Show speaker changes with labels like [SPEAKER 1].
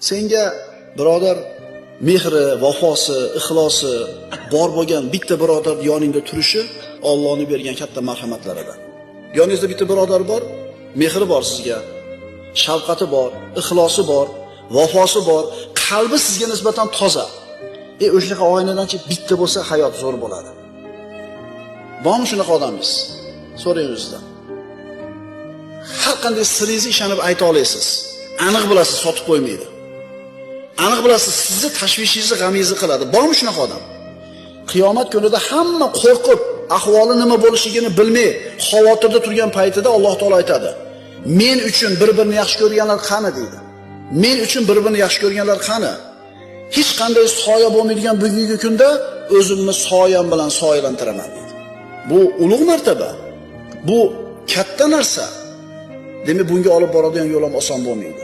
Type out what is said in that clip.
[SPEAKER 1] Senga birodar mehri, vafosi, ixlosi bor bo'lgan bitta birodar yoningda turishi Allohning bergan katta marhamatlaridan. Yoningizda bitta birodar bor, mehri bor sizga, shafqati bor, ixlosi bor, vafosi bor, qalbi sizga nisbatan toza. O'shaqa oynadanchi bitta bo'lsa hayot zo'r bo'ladi. Bormi shunaqa odamingiz? So'rang o'zingizdan. Har qanday siringizni ishonib ayta olasiz. Aniq bilasiz, sotib qo'ymaydi. Aniq bilasiz, sizni tashvishingizni, g'amingizni qiladi. Bormi shunaqa odam? Qiyomat kunida hamma qo'rqib, ahvoli nima bo'lishligini bilmay, xavotirda turgan paytida Alloh taolo aytadi: "Men uchun bir-birini yaxshi ko'rganlar qani?" deydi. "Men uchun bir-birini yaxshi ko'rganlar qani?" Hech qanday soya bo'lmaydigan bugungi kunda o'zimni soyam bilan soyalantiraman deydi. Bu ulug' martaba. Bu katta narsa. Demak, bunga olib boradigan yo'l ham oson bo'lmaydi.